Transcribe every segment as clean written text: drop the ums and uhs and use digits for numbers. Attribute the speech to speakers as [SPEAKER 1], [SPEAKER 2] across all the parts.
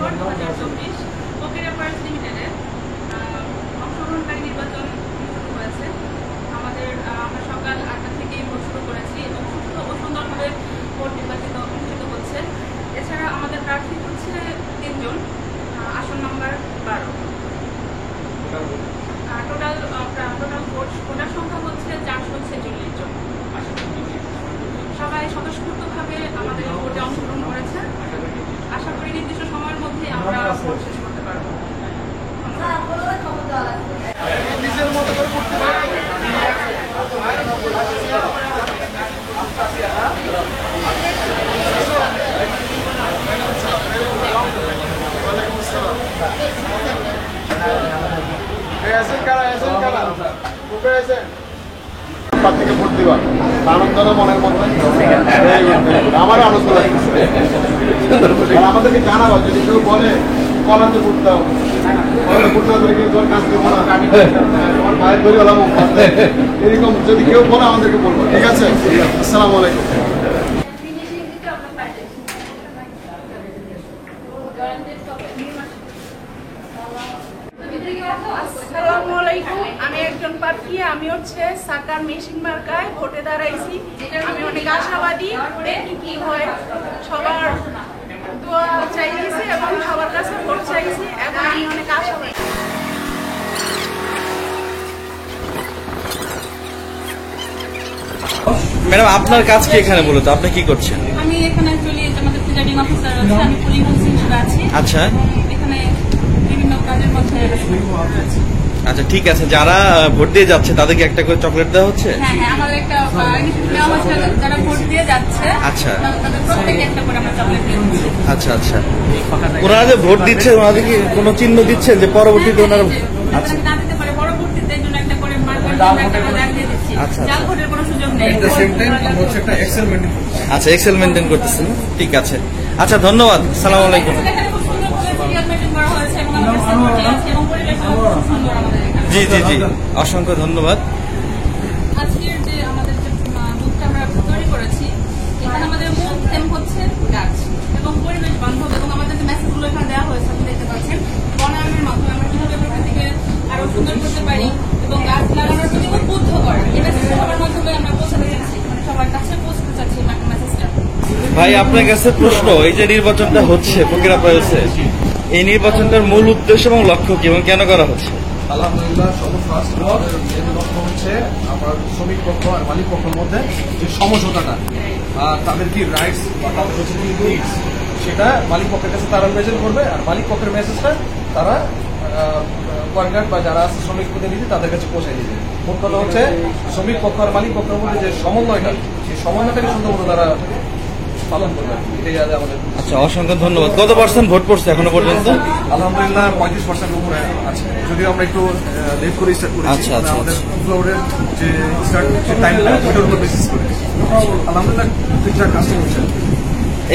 [SPEAKER 1] December 2024 প্রক্রিয়া price লিমিটেডের অংশগ্রহণকারী নির্বাচন শুরু হয়েছে। আমরা সকাল 8টা থেকেই ভোট শুরু করেছি এবং সুষ্ঠু ও সুন্দরভাবে ভোট অনুষ্ঠিত হচ্ছে। এছাড়া আমাদের প্রার্থী হচ্ছে 3 জন, আসন নাম্বার 12। টোটাল ভোটার সংখ্যা হচ্ছে 446 জন। সবাই স্বতঃস্ফূর্তভাবে আমাদের ভোটে অংশগ্রহণ করেছে। আশা করি নির্দিষ্ট সময়ের মধ্যে আমরা ভোট শেষ করতে পারবো।
[SPEAKER 2] ভোট দিবা আনন্দ না মনের মধ্যে আমার আনন্দ লাগছে। আমাদেরকে জানাবো যদি কেউ বলে কলাতে ভোট দাও, এরকম যদি কেউ বলে আমাদেরকে বলবো। ঠিক আছে, আসসালামু আলাইকুম।
[SPEAKER 3] আসসালামু আলাইকুম। আমি একজন প্রার্থী, আমি হচ্ছে সাকার মেশিন মার্কায় ভোটে দাঁড়াইছি। আমি অনেক আশাবাদী, দেখি কি হয়। সবার দোয়া চাইছি এবং সবার কাছে ভোট চাইছি এবং আমি অনেক আশাবাদী।
[SPEAKER 4] ম্যাডাম, আপনার কাজ কি এখানে মূলত? আপনি কি করছেন?
[SPEAKER 1] আমি এখানে অ্যাকচুয়ালি আমাদের প্রিজাইডিং অফিসার আছে, আমি পুলিশ হিসেবে আছি।
[SPEAKER 4] আচ্ছা
[SPEAKER 1] এখানে বিভিন্ন কাজের মধ্যে রয়েছে।
[SPEAKER 4] আচ্ছা, ঠিক আছে। যারা ভোট দিয়ে যাচ্ছে তাদেরকে একটা করে চকলেট দেওয়া হচ্ছে?
[SPEAKER 1] হ্যাঁ, আমাদের একটা নেওয়া হচ্ছে, যারা ভোট দিয়ে যাচ্ছে
[SPEAKER 4] আচ্ছা,
[SPEAKER 1] তাদের প্রত্যেককে একটা করে আমরা চকলেট দিচ্ছি।
[SPEAKER 4] আচ্ছা আচ্ছা। ওনারা যে ভোট দিচ্ছে ওনাদের কি কোনো চিহ্ন দিচ্ছে যে পরবর্তীতে ওনারা আচ্ছা
[SPEAKER 1] না দিতে পারে, পরবর্তীতে এই জন্য একটা করে মার্কার দিয়ে দিচ্ছি।
[SPEAKER 4] আচ্ছা,
[SPEAKER 1] জাল ভোটের কোনো সুযোগ নেই।
[SPEAKER 4] আচ্ছা, এক্সেল মেনটেন করতেছেন, ঠিক আছে। আচ্ছা, ধন্যবাদ। আসসালামু আলাইকুম। জি জি জি, অসংখ্য ধন্যবাদ।
[SPEAKER 1] আজকের যে আমাদের যে বুকটা আমরা তৈরি করেছি, এখানে আমাদের মূল থিম হচ্ছে গাছ এবং পরিবেশ বান্ধব, এবং আমাদের যে মেসেজগুলো এখানে দেওয়া হয়েছে আপনি দেখতে পাচ্ছেন, বনায়নের মাধ্যমে আমরা কিভাবে প্রকৃতিকে আরো সুন্দর করতে পারি এবং গাছ লাগানোর প্রতি উদ্বুদ্ধ করা, এই মেসেজটা সবার মাধ্যমে আমরা পৌঁছাতে চাচ্ছি, মানে সবার কাছে পৌঁছতে চাচ্ছি মেসেজটা।
[SPEAKER 4] ভাই, আপনার কাছে প্রশ্ন, এই যে নির্বাচনটা হচ্ছে ফকিরা প্রাইসে, এই নির্বাচনটার মূল উদ্দেশ্য এবং লক্ষ্য কি এবং কেন করা হচ্ছে?
[SPEAKER 2] আলহামদুলিল্লাহ, সর্বফার্স্ট আমাদের মেন লক্ষ্য হচ্ছে আমার শ্রমিক পক্ষ আর মালিক পক্ষের মধ্যে যে সমঝোতাটা, তাদের কি রাইটস বা তাদের হচ্ছে কি নিডস, সেটা মালিক পক্ষের কাছে তারা প্রেজেন্ট করবে, আর মালিক পক্ষের মেসেজটা তারা ওয়ার্কার বা যারা আছে শ্রমিক প্রতিনিধি তাদের কাছে পৌঁছায় দিবে। মোট কথা হচ্ছে শ্রমিক পক্ষ আর মালিক পক্ষের মধ্যে যে সমন্বয়টা, সেই সমন্বয়টাকে সুন্দরভাবে তারা পালন করবে, এটাই আমাদের।
[SPEAKER 4] আচ্ছা, অসংখ্য ধন্যবাদ। কত পার্সেন্ট ভোট পড়ছে এখনো পর্যন্ত?
[SPEAKER 2] আলহামদুলিল্লাহ 35% উপরে আছে, যদিও আমরা একটু লেট করে স্টার্ট করেছি।
[SPEAKER 4] আচ্ছা আচ্ছা,
[SPEAKER 2] আমাদের ফ্লোরের যে স্টার্ট টাইমটা ওইটার উপর বেসিস করে আলহামদুলিল্লাহ ঠিকঠাক কাজটা হচ্ছে।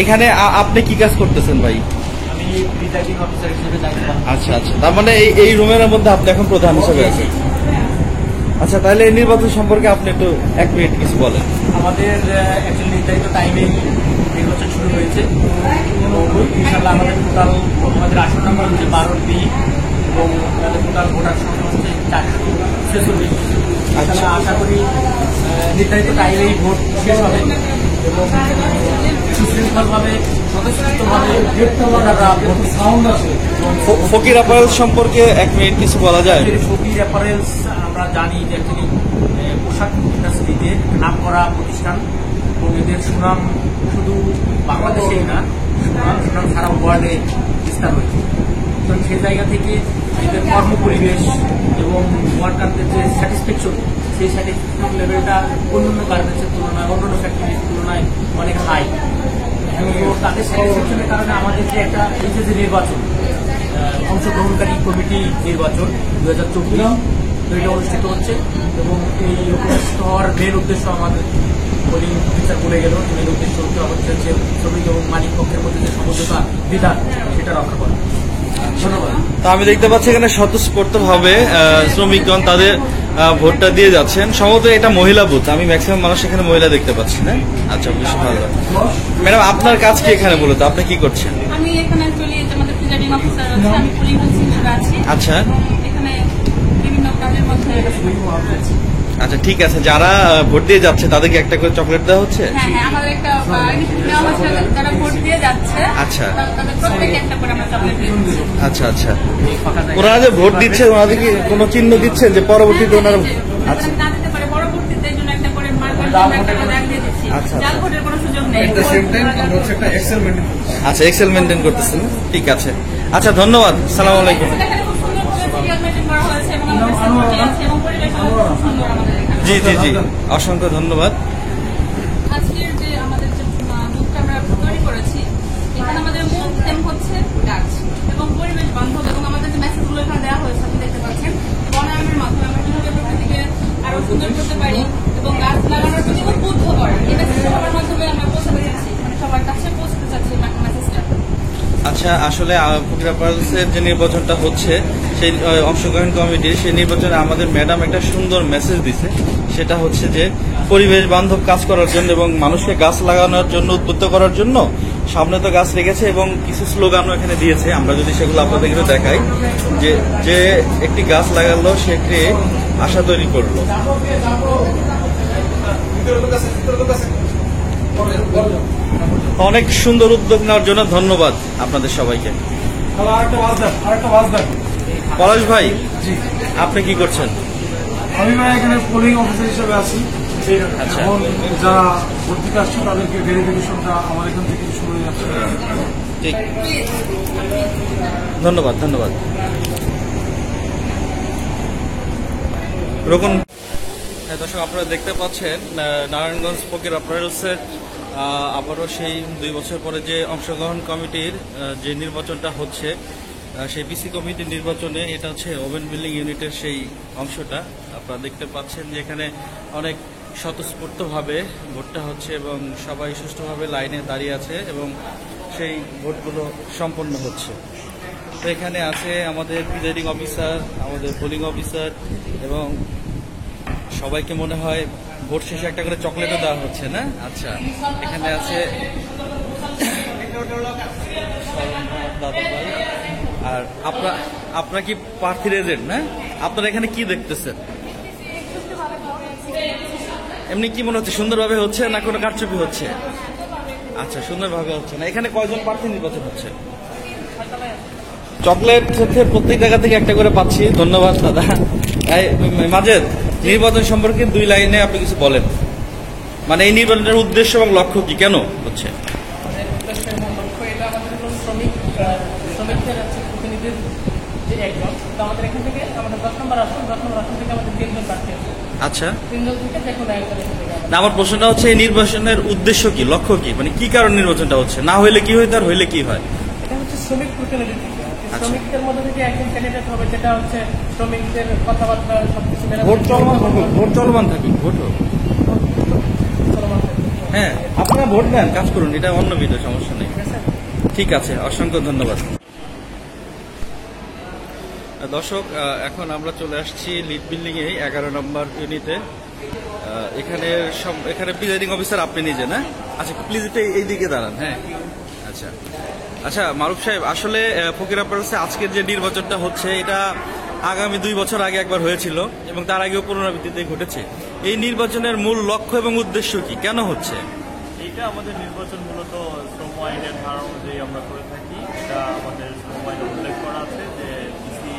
[SPEAKER 4] এখানে আপনি কি কাজ করতেছেন ভাই?
[SPEAKER 5] আমি প্রিজাইডিং অফিসার হিসেবে দায়িত্ব পালন করছি।
[SPEAKER 4] আচ্ছা আচ্ছা, তার মানে এই রুমের মধ্যে আপনি এখন প্রধান হিসেবে আছেন। আচ্ছা, তাহলে এই নির্বাচন সম্পর্কে আপনি একটু 1 মিনিট কিছু বলেন।
[SPEAKER 5] আমাদের অ্যাকচুয়ালি নির্ধারিত টাইমে নির্বাচন শুরু হয়েছে এবং ইনশাল্লাহ আমাদের আসন নাম্বার হচ্ছে 12B এবং আমাদের টোটাল ভোটার সংখ্যা হচ্ছে 446। আশা করি নির্ধারিত টাইমেই ভোট শেষ হবে এবং সুশৃঙ্খলভাবে স্বতঃস্ফূর্তভাবে ভোটাররা সাউন্ড আছে।
[SPEAKER 4] ফকির অ্যাপারেলস সম্পর্কে 1 মিনিট কিছু বলা যায়?
[SPEAKER 5] ফকির অ্যাপারেলস আমরা জানি যে একটি পোশাক ইন্ডাস্ট্রিতে নাম করা প্রতিষ্ঠান এবং এদের সুনাম শুধু বাংলাদেশেই না, সুনাম সারা ওয়ার্ল্ডে বিস্তার হয়েছে। তো সেই জায়গা থেকে এদের কর্মপরিবেশ এবং ওয়ার্কারদের যে স্যাটিসফ্যাকশন, সেই স্যাটিসফ্যাকশন লেভেলটা অন্যান্য গার্মেন্টসের তুলনায়, অন্যান্য ফ্যাক্টরির তুলনায় অনেক হাই। এবং তাদের স্যাটিসফ্যাকশনের কারণে আমাদের যে একটা এই যে নির্বাচন, অংশগ্রহণকারী কমিটি নির্বাচন 2024 এটা অনুষ্ঠিত হচ্ছে এবং এই অনুষ্ঠিত হওয়ার মেন উদ্দেশ্য আমাদের পোলিং অফিসার বলে গেল, মেন উদ্দেশ্য হচ্ছে যে শ্রমিক এবং মালিক পক্ষের মধ্যে যে সমঝোতা বিধান সেটা রক্ষা করা। ধন্যবাদ।
[SPEAKER 4] তা আমি দেখতে পাচ্ছি এখানে স্বতঃস্ফূর্তভাবে শ্রমিকগণ তাদের ভোটটা দিয়ে যাচ্ছেন। সম্ভবত এটা মহিলা বুথ, আমি ম্যাক্সিমাম মানুষ এখানে মহিলা দেখতে পাচ্ছি না। আচ্ছা, বেশ ভালো। ম্যাডাম, আপনার কাজ কি এখানে মূলত? আপনি কি করছেন?
[SPEAKER 1] আমি এখানে অ্যাকচুয়ালি আমাদের প্রিজাইডিং অফিসার আছে, আমি পুলিং অফিসার হিসেবে আছি।
[SPEAKER 4] আচ্ছা।
[SPEAKER 1] এবং এখানে বিভিন্ন কাজের মধ্যে রয়েছে।
[SPEAKER 4] আচ্ছা, ঠিক আছে। যারা ভোট দিয়ে যাচ্ছে তাদেরকে একটা করে চকলেট দেওয়া হচ্ছে?
[SPEAKER 1] হ্যাঁ হ্যাঁ, আমাদের একটা ইনিশিয়েটিভ নেওয়া হচ্ছে, যারা ভোট দিয়ে যাচ্ছে
[SPEAKER 4] আচ্ছা।
[SPEAKER 1] তাদের প্রত্যেকে একটা করে আমরা চকলেট দিচ্ছি।
[SPEAKER 4] আচ্ছা আচ্ছা। ওনারা যে ভোট দিচ্ছে ওনাদেরকে কোনো চিহ্ন দিচ্ছে যে পরবর্তীতে ওনারা? আচ্ছা
[SPEAKER 1] না দিতে পারে, পরবর্তীতে এই জন্য একটা করে মার্কার জন্য একটা করে দাগ দিয়ে দিচ্ছি।
[SPEAKER 4] আচ্ছা।
[SPEAKER 1] জাল ভোটের কোনো সুযোগ নেই।
[SPEAKER 2] এট দ্য সেম টাইম আমরা হচ্ছে একটা এক্সেল মেনটেন করছি।
[SPEAKER 4] আচ্ছা, এক্সেল মেনটেন করতেছেন, ঠিক আছে। আচ্ছা, ধন্যবাদ। সালাম আলাইকুম।
[SPEAKER 1] এখানে খুব সুন্দর করে সিরিয়াল মেনটেন করা হয়েছে এবং আমাদের সিকিউরিটি আছে এবং পরিবেশও খুব সুন্দর আমাদের এখানে।
[SPEAKER 4] জি জি জি, অসংখ্য ধন্যবাদ।
[SPEAKER 1] আজকের যে আমাদের যে বুকটা আমরা তৈরি করেছি, এখানে আমাদের মূল থিম হচ্ছে গাছ এবং পরিবেশ বান্ধব, এবং আমাদের যে মেসেজগুলো এখানে দেওয়া হয়েছে আপনি দেখতে পাচ্ছেন, বনায়নের মাধ্যমে আমরা কিভাবে প্রকৃতিকে আরো সুন্দর করতে পারি এবং গাছ লাগানোর প্রতি উদ্বুদ্ধ করা, এই মেসেজটা সবার মাধ্যমে আমরা পৌঁছাতে চাচ্ছি, মানে সবার কাছে পৌঁছতে চাচ্ছি মেসেজটা।
[SPEAKER 4] আচ্ছা, আসলে ফকিরা পার্লসের যে নির্বাচনটা হচ্ছে সেই অংশগ্রহণ কমিটির সেই নির্বাচনে আমাদের ম্যাডাম একটা সুন্দর মেসেজ দিছে। সেটা হচ্ছে যে পরিবেশ বান্ধব কাজ করার জন্য এবং মানুষকে গাছ লাগানোর জন্য উদ্বুদ্ধ করার জন্য সামনে তো গাছ রেখেছে এবং কিছু স্লোগানও এখানে দিয়েছে। আমরা যদি সেগুলো আপনাদের একটু দেখাই, যে যে একটি গাছ লাগালো সে একটি আশা তৈরি করলো। অনেক সুন্দর উদ্যোগ নেওয়ার জন্য ধন্যবাদ আপনাদের সবাইকে। পলাশ ভাই, আপনি কি করছেন?
[SPEAKER 6] আমি ভাই এখানে পোলিং অফিসার হিসেবে আছি।
[SPEAKER 4] আচ্ছা।
[SPEAKER 6] এখন যারা ভোট দিতে আসছে তাদেরকে ভেরিফিকেশনটা আমার এখান থেকে শুরু হয়ে যাচ্ছে।
[SPEAKER 4] ঠিক, ধন্যবাদ ধন্যবাদ। রকম দর্শক, আপনারা দেখতে পাচ্ছেন নারায়ণগঞ্জ ফকিরা পার্লসের আবারও সেই 2 বছর পরে যে অংশগ্রহণ কমিটির যে নির্বাচনটা হচ্ছে, সেই বিসি কমিটির নির্বাচনে এটা হচ্ছে ওভেন বিল্ডিং ইউনিটের সেই অংশটা। আপনারা দেখতে পাচ্ছেন যে এখানে অনেক স্বতঃস্ফূর্তভাবে ভোটটা হচ্ছে এবং সবাই সুষ্ঠুভাবে লাইনে দাঁড়িয়ে আছে এবং সেই ভোটগুলো সম্পন্ন হচ্ছে। তো এখানে আছে আমাদের প্রিজাইডিং অফিসার, আমাদের পোলিং অফিসার এবং সবাইকে মনে হয় ভোট শেষে একটা করে চকলেটও দেওয়া হচ্ছে না? আচ্ছা, এখানে আছে আর আপনার কি প্রার্থীর এজেন্ট না? আপনারা এখানে কি দেখতেছেন? এমনি কি মনে হচ্ছে সুন্দরভাবে হচ্ছে না কোনো কারচুপি হচ্ছে? আচ্ছা, সুন্দরভাবে হচ্ছে না। এখানে কয়জন প্রার্থী নির্বাচন হচ্ছে? চকলেট হচ্ছে প্রত্যেক জায়গা থেকে একটা করে পাচ্ছি। ধন্যবাদ দাদা। মাজেদ, নির্বাচন সম্পর্কে 2 লাইনে আপনি কিছু বলেন। মানে এই নির্বাচনের উদ্দেশ্য এবং লক্ষ্য কি, কেন হচ্ছে?
[SPEAKER 5] শ্রমিকদের প্রতিনিধির যে একজন, তো আমাদের এখান থেকে আমাদের 10 নম্বর আসন থেকে আমাদের 3 জন প্রার্থী আছে।
[SPEAKER 4] আচ্ছা,
[SPEAKER 5] 3 জন থেকে যে কোনো একজন এখান থেকে।
[SPEAKER 4] না, আমার প্রশ্নটা হচ্ছে এই নির্বাচনের উদ্দেশ্য কি, লক্ষ্য কি, মানে কি কারণ নির্বাচনটা হচ্ছে? না হইলে কি হয়, তার হইলে কি হয়?
[SPEAKER 5] এটা হচ্ছে শ্রমিক প্রতিনিধি থেকে। শ্রমিকদের মধ্যে থেকে একজন ক্যান্ডিডেট হবে, যেটা হচ্ছে শ্রমিকদের কথাবার্তা সবকিছু মেনে
[SPEAKER 4] ভোট চলমান থাকুক, ভোট চলমান থাকুক, ভোট হোক। হ্যাঁ, আপনারা ভোট দেন, কাজ করুন, এটা অন্য বিষয়, সমস্যা নেই। ঠিক আছে, অসংখ্য ধন্যবাদ। দর্শক, এখন আমরা চলে আসছি লিড বিল্ডিং এ 11 নম্বর ইউনিটে। এখানে প্রিজাইডিং অফিসার আপনি নিজে না? আচ্ছা, প্লিজ এই দিকে দাঁড়ান। হ্যাঁ, আচ্ছা আচ্ছা, মারুফ সাহেব, আসলে ফকিরা পার্লসে আজকের যে নির্বাচনটা হচ্ছে এটা আগামী 2 বছর আগে একবার হয়েছিল এবং তার আগেও পুনরাবৃত্তিতে ঘটেছে। এই নির্বাচনের মূল লক্ষ্য এবং উদ্দেশ্য কি, কেন হচ্ছে?
[SPEAKER 7] এটা আমাদের নির্বাচন মূলত শ্রম আইনের ধারা অনুযায়ী আমরা করে থাকি। এটা আমাদের শ্রম আইনে উল্লেখ করা আছে যে ডিসি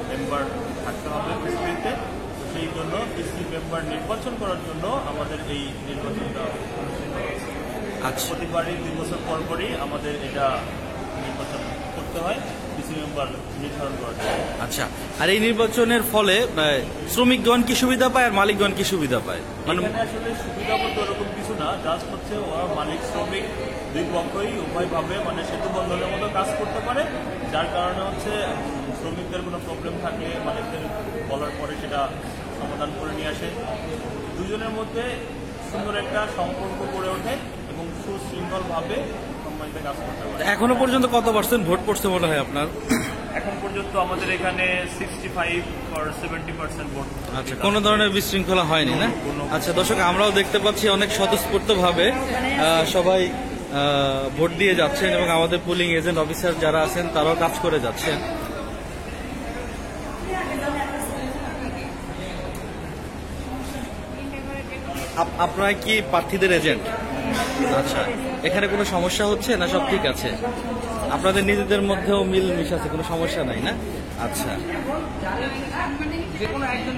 [SPEAKER 7] মেম্বার থাকতে হবে পৃথিবীতে। তো সেই জন্য ডিসি মেম্বার নির্বাচন করার জন্য আমাদের এই নির্বাচনটা অনুষ্ঠিত হচ্ছে।
[SPEAKER 4] আচ্ছা,
[SPEAKER 7] প্রতিবারই 2 বছর পরই আমাদের এটা নির্বাচন করতে হয় ডিসি মেম্বার নির্ধারণ করার জন্য।
[SPEAKER 4] আচ্ছা, আর এই নির্বাচনের ফলে শ্রমিকগণ কি সুবিধা পায় আর মালিকগণ কি সুবিধা পায়? মানে
[SPEAKER 7] এখানে আসলে সুবিধা বলতে ওরকম কিছু না, জাস্ট হচ্ছে ওরা মালিক শ্রমিক 2 পক্ষই উভয়ভাবে মানে সেতু বন্ধনের মতো কাজ করতে পারে, যার কারণে হচ্ছে শ্রমিকদের কোনো প্রবলেম থাকলে মালিকদের বলার পরে সেটা সমাধান করে নিয়ে আসে। দুজনের মধ্যে সুন্দর একটা সম্পর্ক গড়ে ওঠে এবং সুশৃঙ্খলভাবে কোম্পানিতে কাজ করতে পারে।
[SPEAKER 4] এখনো পর্যন্ত কত % ভোট পড়ছে মনে হয় আপনার?
[SPEAKER 7] এখন পর্যন্ত আমাদের এখানে 65 or 70% ভোট।
[SPEAKER 4] আচ্ছা, কোনো ধরনের বিশৃঙ্খলা হয়নি না? আচ্ছা দর্শক, আমরাও দেখতে পাচ্ছি অনেক স্বতঃস্ফূর্তভাবে সবাই ভোট দিয়ে যাচ্ছেন এবং আমাদের পুলিং এজেন্ট অফিসার যারা আছেন তারাও কাজ করে যাচ্ছেন। আপনারা কি প্রার্থীদের এজেন্ট? আচ্ছা, এখানে কোনো সমস্যা হচ্ছে না? সব ঠিক আছে? আপনাদের নিজেদের মধ্যেও মিল মিশ আছে, কোনো সমস্যা নাই না? আচ্ছা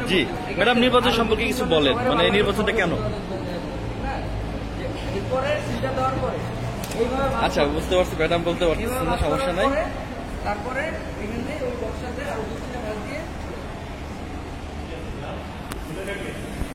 [SPEAKER 4] জি ম্যাডাম, নির্বাচন সম্পর্কে কিছু বলেন, মানে এই নির্বাচনটা কেন? আচ্ছা বুঝতে পারছি ম্যাডাম, বলতে পারতেছেন না, সমস্যা নাই।
[SPEAKER 8] তারপরে এখানে ওই বক্সাতে আর